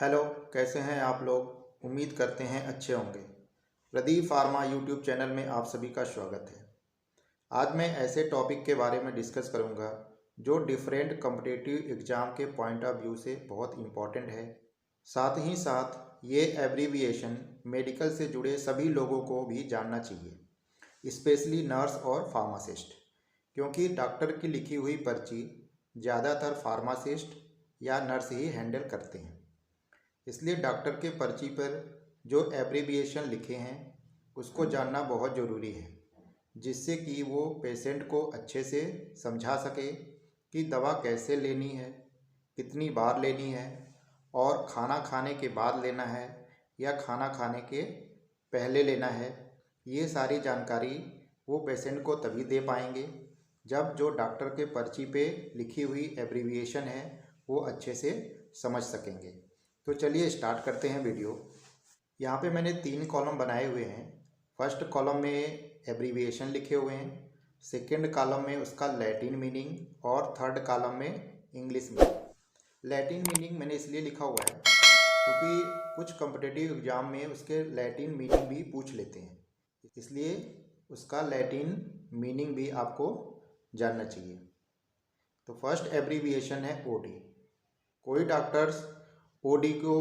Hello, कैसे हैं आप लोग। उम्मीद करते हैं अच्छे होंगे। प्रदीप फार्मा यूट्यूब चैनल में आप सभी का स्वागत है। आज मैं ऐसे टॉपिक के बारे में डिस्कस करूंगा जो डिफरेंट कॉम्पिटिटिव एग्ज़ाम के पॉइंट ऑफ व्यू से बहुत इम्पॉर्टेंट है। साथ ही साथ ये एब्रीविएशन मेडिकल से जुड़े सभी लोगों को भी जानना चाहिए, स्पेशली नर्स और फार्मासिस्ट, क्योंकि डॉक्टर की लिखी हुई पर्ची ज़्यादातर फार्मासिस्ट या नर्स ही हैंडल करते हैं। इसलिए डॉक्टर के पर्ची पर जो एब्रीविएशन लिखे हैं उसको जानना बहुत ज़रूरी है, जिससे कि वो पेशेंट को अच्छे से समझा सके कि दवा कैसे लेनी है, कितनी बार लेनी है और खाना खाने के बाद लेना है या खाना खाने के पहले लेना है। ये सारी जानकारी वो पेशेंट को तभी दे पाएंगे जब जो डॉक्टर के पर्ची पे लिखी हुई एब्रीविएशन है वो अच्छे से समझ सकेंगे। तो चलिए स्टार्ट करते हैं वीडियो। यहाँ पे मैंने 3 कॉलम बनाए हुए हैं। फर्स्ट कॉलम में एब्रीविएशन लिखे हुए हैं, सेकंड कॉलम में उसका लैटिन मीनिंग और थर्ड कॉलम में इंग्लिश मीनिंग। लैटिन मीनिंग मैंने इसलिए लिखा हुआ है क्योंकि कुछ कॉम्पिटिटिव एग्ज़ाम में उसके लैटिन मीनिंग भी पूछ लेते हैं, इसलिए उसका लैटिन मीनिंग भी आपको जानना चाहिए। तो फर्स्ट एब्रीविएशन है ओडी। कोई डॉक्टर्स ओडी को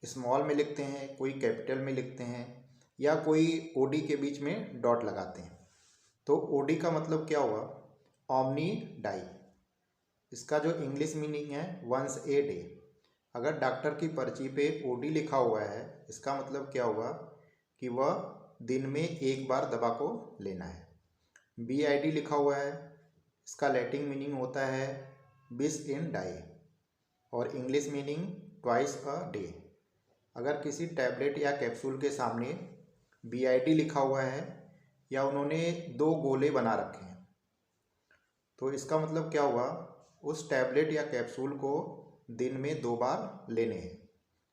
स्मॉल में लिखते हैं, कोई कैपिटल में लिखते हैं या कोई ओडी के बीच में डॉट लगाते हैं। तो ओडी का मतलब क्या हुआ? Omni die. इसका जो इंग्लिश मीनिंग है वंस ए डे। अगर डॉक्टर की पर्ची पे ओडी लिखा हुआ है इसका मतलब क्या हुआ कि वह दिन में एक बार दवा को लेना है। बीआईडी लिखा हुआ है, इसका लैटिन मीनिंग होता है बिस इन डाई और English meaning twice a day. अगर किसी टैबलेट या कैप्सूल के सामने बीआईडी लिखा हुआ है या उन्होंने 2 गोले बना रखे हैं तो इसका मतलब क्या हुआ? उस टैबलेट या कैप्सूल को दिन में 2 बार लेने हैं।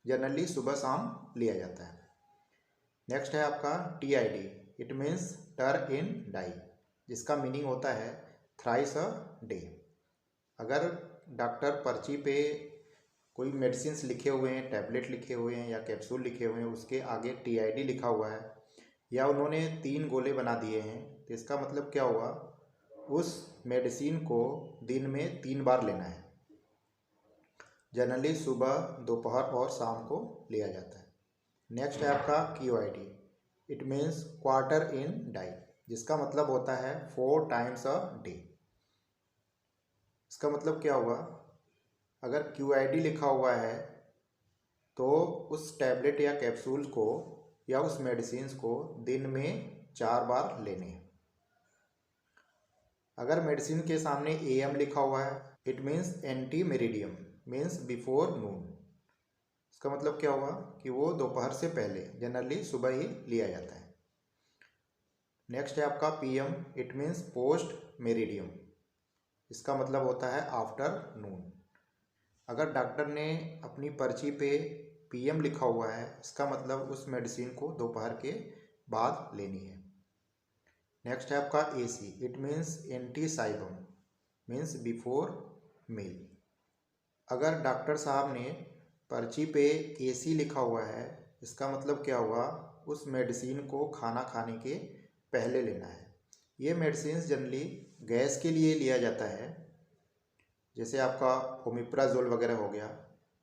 जनरली सुबह शाम लिया जाता है। नेक्स्ट है आपका टीआईडी। इट मीन्स टर इन डाई, जिसका मीनिंग होता है थ्राइस अ डे। अगर डॉक्टर पर्ची पे कोई मेडिसिन्स लिखे हुए हैं, टैबलेट लिखे हुए हैं या कैप्सूल लिखे हुए हैं, उसके आगे टीआईडी लिखा हुआ है या उन्होंने 3 गोले बना दिए हैं तो इसका मतलब क्या हुआ? उस मेडिसिन को दिन में 3 बार लेना है। जनरली सुबह, दोपहर और शाम को लिया जाता है। नेक्स्ट है आपका QID. It means quarter in die, जिसका मतलब होता है 4 टाइम्स अ डे। इसका मतलब क्या हुआ? अगर क्यूआईडी लिखा हुआ है तो उस टैबलेट या कैप्सूल को या उस मेडिसिन को दिन में 4 बार लेने हैं। अगर मेडिसिन के सामने एएम लिखा हुआ है it means ante meridiem, means before noon. इसका मतलब क्या हुआ कि वो दोपहर से पहले, जनरली सुबह ही लिया जाता है। नेक्स्ट है आपका PM. It means post meridiem. इसका मतलब होता है आफ्टर नून। अगर डॉक्टर ने अपनी पर्ची पे पीएम लिखा हुआ है इसका मतलब उस मेडिसिन को दोपहर के बाद लेनी है। नेक्स्ट है आपका AC. It means ante cibum, means before meal. अगर डॉक्टर साहब ने पर्ची पे एसी लिखा हुआ है इसका मतलब क्या हुआ? उस मेडिसिन को खाना खाने के पहले लेना है। ये मेडिसिन जनरली गैस के लिए लिया जाता है, जैसे आपका ओमिप्राजोल वगैरह हो गया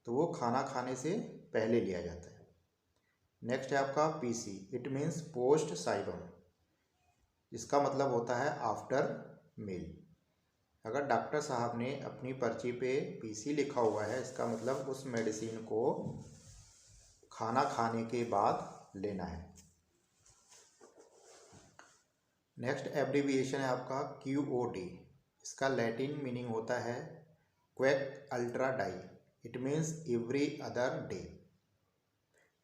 तो वो खाना खाने से पहले लिया जाता है। नेक्स्ट है आपका पीसी। इट मीन्स पोस्ट साइबम, इसका मतलब होता है आफ्टर मील। अगर डॉक्टर साहब ने अपनी पर्ची पे पीसी लिखा हुआ है इसका मतलब उस मेडिसिन को खाना खाने के बाद लेना है। नेक्स्ट एब्रीविएशन है आपका क्यूओडी। इसका लैटिन मीनिंग होता है quaque altera die. It means every other day.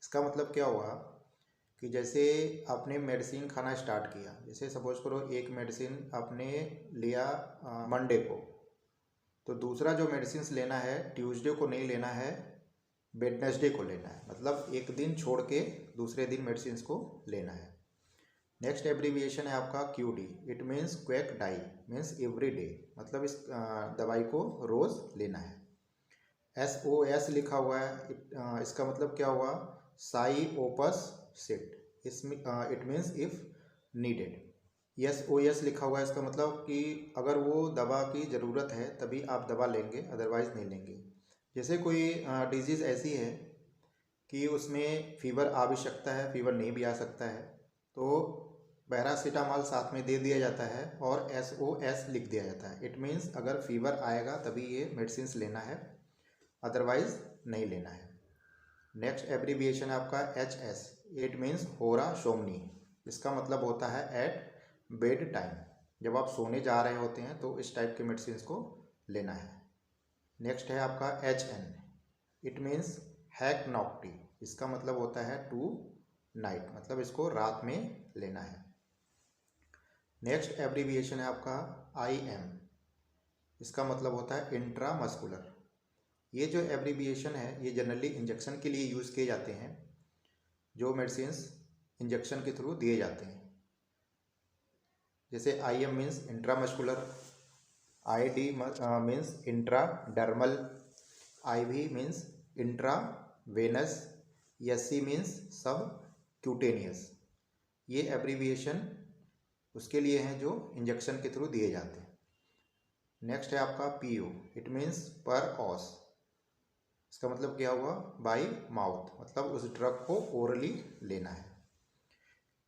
इसका मतलब क्या हुआ कि जैसे आपने मेडिसिन खाना स्टार्ट किया, जैसे सपोज करो एक मेडिसिन आपने लिया मंडे को, तो दूसरा जो मेडिसिन लेना है ट्यूसडे को नहीं लेना है, वेडनेसडे को लेना है। मतलब एक दिन छोड़ के दूसरे दिन मेडिसिन को लेना है। नेक्स्ट एब्रीविएशन है आपका QD. It means quaque die, means every day. मतलब इस दवाई को रोज़ लेना है। SOS लिखा हुआ है, इसका मतलब क्या हुआ, साई ओपस सिट, इसमें it means if needed. SOS लिखा हुआ है, इसका मतलब कि अगर वो दवा की ज़रूरत है तभी आप दवा लेंगे, अदरवाइज़ नहीं लेंगे। जैसे कोई डिजीज़ ऐसी है कि उसमें फीवर आ भी सकता है, फीवर नहीं भी आ सकता है, तो पैरासीटामॉल साथ में दे दिया जाता है और SOS लिख दिया जाता है। इट मीन्स अगर फीवर आएगा तभी ये मेडिसिन लेना है, अदरवाइज नहीं लेना है। नेक्स्ट एब्रीविएशन है आपका HS। इट मीन्स होरा सोमनी। इसका मतलब होता है एट बेड टाइम। जब आप सोने जा रहे होते हैं तो इस टाइप के मेडिसिन को लेना है। नेक्स्ट है आपका HN। It means hac nocte. इसका मतलब होता है टू नाइट, मतलब इसको रात में लेना है। नेक्स्ट एब्रीविएशन है आपका IM। इसका मतलब होता है इंट्रामस्कुलर। ये जो एब्रीविएशन है ये जनरली इंजेक्शन के लिए यूज़ किए जाते हैं, जो मेडिसिन्स इंजेक्शन के थ्रू दिए जाते हैं। जैसे IM means intramuscular, ID means intradermal, IV means intravenous, SC means सब क्यूटेनियस। ये एब्रीविएशन उसके लिए हैं जो इंजेक्शन के थ्रू दिए जाते हैं। नेक्स्ट है आपका PO। इट मीन्स पर ऑस। इसका मतलब क्या हुआ, बाई माउथ, मतलब उस ड्रग को ओरली लेना है।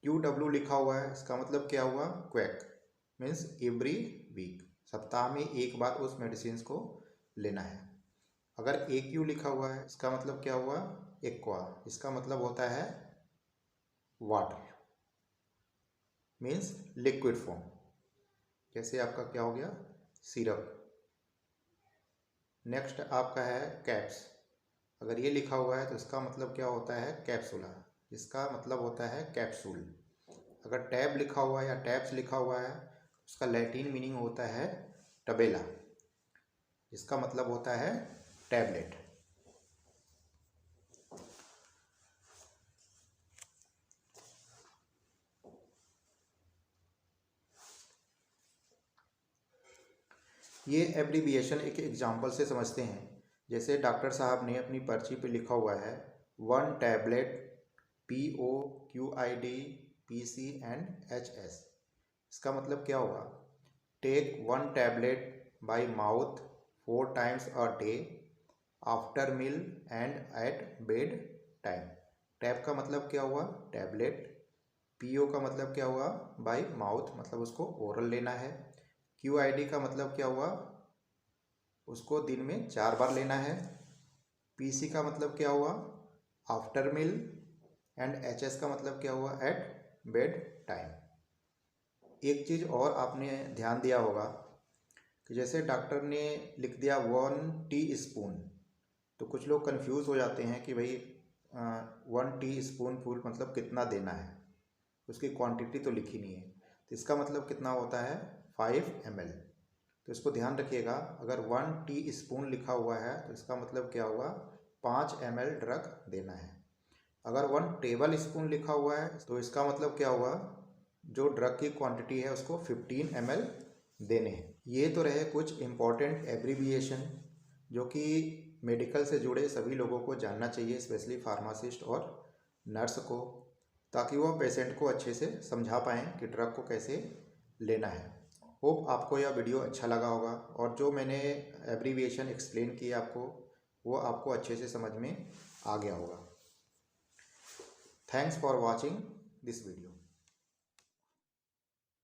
QW लिखा हुआ है, इसका मतलब क्या हुआ, क्वैक, मीन्स एवरी वीक, सप्ताह में एक बार उस मेडिसिन को लेना है। अगर AQ लिखा हुआ है, इसका मतलब क्या हुआ, एक्वा। इसका मतलब होता है वाटर, मीन्स लिक्विड फॉर्म, जैसे आपका क्या हो गया, सिरप। नेक्स्ट आपका है कैप्स। अगर ये लिखा हुआ है तो इसका मतलब क्या होता है, कैप्सूला। इसका मतलब होता है कैप्सूल। अगर टैब लिखा हुआ है या टैब्स लिखा हुआ है, उसका लैटिन मीनिंग होता है टबेला। इसका मतलब होता है टैबलेट। ये एब्रीविएशन एक एग्जांपल से समझते हैं। जैसे डॉक्टर साहब ने अपनी पर्ची पे लिखा हुआ है 1 tablet PO QID PC and HS। इसका मतलब क्या होगा, take 1 tablet by mouth 4 times a day after meal and at bed time. Tab का मतलब क्या हुआ, टैबलेट। PO का मतलब क्या हुआ, बाय माउथ, मतलब उसको ओरल लेना है। QID का मतलब क्या हुआ, उसको दिन में 4 बार लेना है। PC का मतलब क्या हुआ, आफ्टर मील, एंड HS का मतलब क्या हुआ, एट बेड टाइम। एक चीज़ और आपने ध्यान दिया होगा कि जैसे डॉक्टर ने लिख दिया 1 टीस्पून, तो कुछ लोग कंफ्यूज हो जाते हैं कि भाई 1 टीस्पून फुल मतलब कितना देना है, उसकी क्वांटिटी तो लिखी नहीं है। तो इसका मतलब कितना होता है, 5 ml। तो इसको ध्यान रखिएगा, अगर 1 टीस्पून लिखा हुआ है तो इसका मतलब क्या हुआ, 5 ml ड्रग देना है। अगर 1 टेबल स्पून लिखा हुआ है तो इसका मतलब क्या हुआ, जो ड्रग की क्वांटिटी है उसको 15 ml देने हैं। ये तो रहे कुछ इम्पॉर्टेंट एब्रीविएशन जो कि मेडिकल से जुड़े सभी लोगों को जानना चाहिए, स्पेशली फार्मासिस्ट और नर्स को, ताकि वो पेशेंट को अच्छे से समझा पाएँ कि ड्रग को कैसे लेना है। होप आपको यह वीडियो अच्छा लगा होगा और जो मैंने एब्रीविएशन एक्सप्लेन किया आपको, वो आपको अच्छे से समझ में आ गया होगा। Thanks for watching this video.